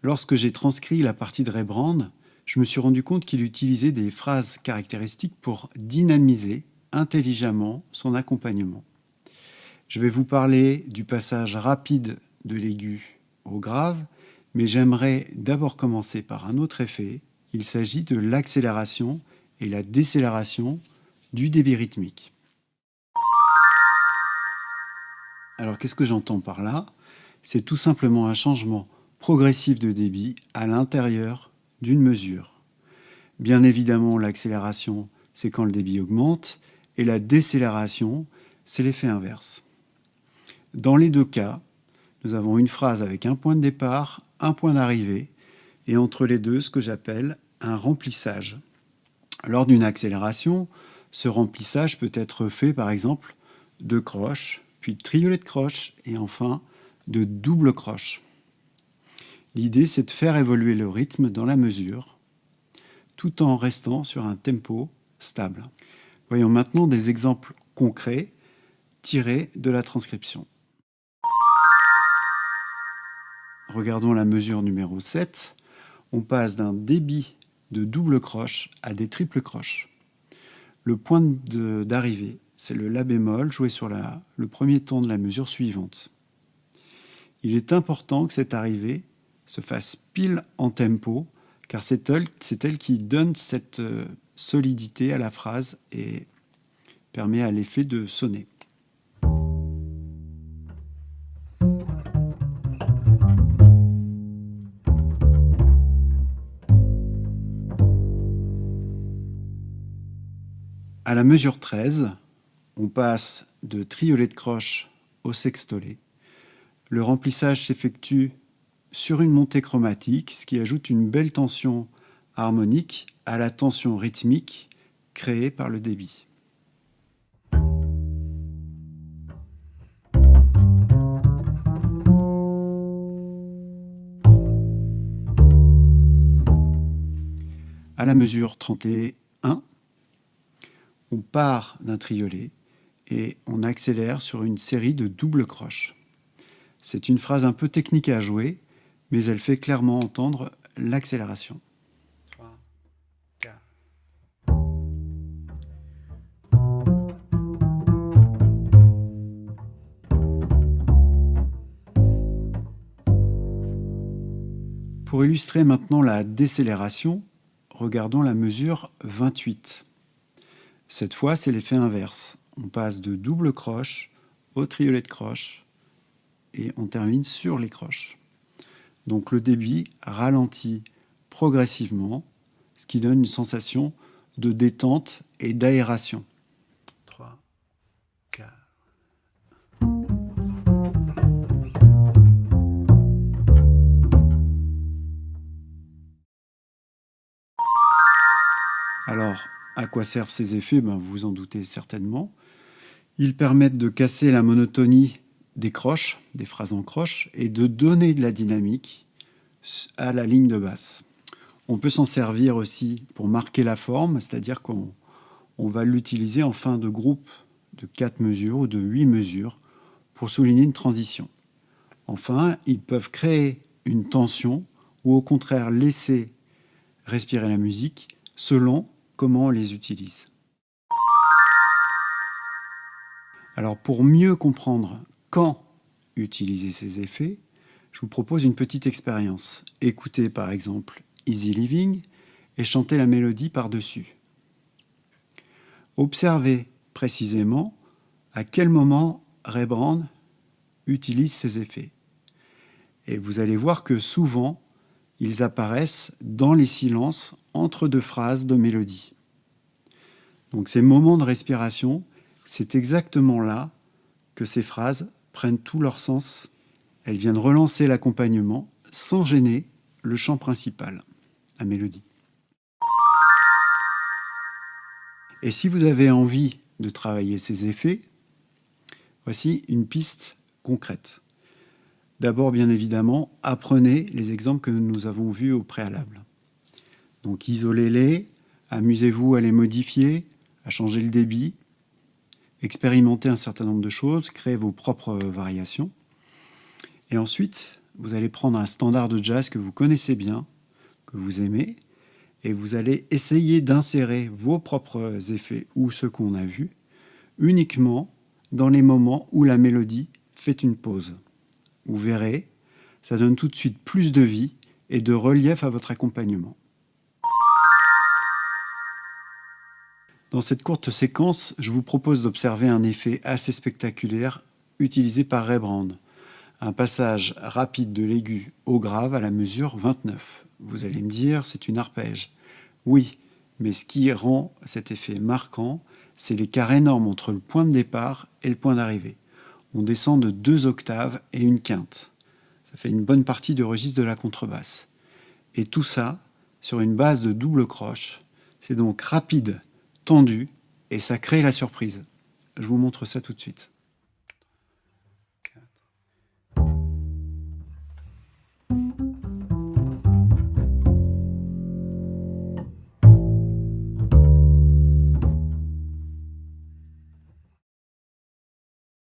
lorsque j'ai transcrit la partie de Rebrand, je me suis rendu compte qu'il utilisait des phrases caractéristiques pour dynamiser intelligemment son accompagnement. Je vais vous parler du passage rapide de l'aigu au grave, mais j'aimerais d'abord commencer par un autre effet. Il s'agit de l'accélération et la décélération du débit rythmique. Alors qu'est-ce que j'entends par là? C'est tout simplement un changement progressif de débit à l'intérieur d'une mesure. Bien évidemment, l'accélération, c'est quand le débit augmente, et la décélération, c'est l'effet inverse. Dans les deux cas, nous avons une phrase avec un point de départ, un point d'arrivée, et entre les deux, ce que j'appelle un remplissage. Lors d'une accélération, ce remplissage peut être fait par exemple de croches, puis de triolet de croches, et enfin de double croche. L'idée, c'est de faire évoluer le rythme dans la mesure, tout en restant sur un tempo stable. Voyons maintenant des exemples concrets tirés de la transcription. Regardons la mesure numéro 7. On passe d'un débit de double croche à des triples croches. Le point d'arrivée, c'est le La bémol joué sur le premier temps de la mesure suivante. Il est important que cette arrivée se fasse pile en tempo, car c'est elle qui donne cette solidité à la phrase et permet à l'effet de sonner. À la mesure 13, on passe de triolet de croche au sextolet. Le remplissage s'effectue sur une montée chromatique, ce qui ajoute une belle tension harmonique à la tension rythmique créée par le débit. À la mesure 31, on part d'un triolet et on accélère sur une série de doubles croches. C'est une phrase un peu technique à jouer, mais elle fait clairement entendre l'accélération. 3, 4. Pour illustrer maintenant la décélération, regardons la mesure 28. Cette fois, c'est l'effet inverse. On passe de double croche au triolet de croche et on termine sur les croches. Donc le débit ralentit progressivement, ce qui donne une sensation de détente et d'aération. 3, 4. Alors, à quoi servent ces effets? Vous vous en doutez certainement. Ils permettent de casser la monotonie des croches, des phrases en croche, et de donner de la dynamique à la ligne de basse. On peut s'en servir aussi pour marquer la forme, c'est-à-dire qu'on va l'utiliser en fin de groupe de 4 mesures ou de 8 mesures pour souligner une transition. Enfin, ils peuvent créer une tension ou au contraire laisser respirer la musique selon comment on les utilise. Alors pour mieux comprendre quand utiliser ces effets, je vous propose une petite expérience. Écoutez par exemple Easy Living et chantez la mélodie par-dessus. Observez précisément à quel moment Rebrand utilise ces effets. Et vous allez voir que souvent, ils apparaissent dans les silences entre deux phrases de mélodie. Donc ces moments de respiration, c'est exactement là que ces phrases prennent tout leur sens. Elles viennent relancer l'accompagnement sans gêner le chant principal, la mélodie. Et si vous avez envie de travailler ces effets, voici une piste concrète. D'abord, bien évidemment, apprenez les exemples que nous avons vus au préalable. Donc isolez-les, amusez-vous à les modifier, à changer le débit, expérimentez un certain nombre de choses, créez vos propres variations. Et ensuite, Vous allez prendre un standard de jazz que vous connaissez bien, que vous aimez, et vous allez essayer d'insérer vos propres effets ou ceux qu'on a vus uniquement dans les moments où la mélodie fait une pause. Vous verrez, ça donne tout de suite plus de vie et de relief à votre accompagnement. Dans cette courte séquence, je vous propose d'observer un effet assez spectaculaire utilisé par Rembrandt. Un passage rapide de l'aigu au grave à la mesure 29. Vous allez me dire, c'est une arpège. Oui, mais ce qui rend cet effet marquant, c'est l'écart énorme entre le point de départ et le point d'arrivée. On descend de 2 octaves et une quinte. Ça fait une bonne partie du registre de la contrebasse. Et tout ça sur une base de double croche. C'est donc rapide, tendu, et ça crée la surprise. Je vous montre ça tout de suite.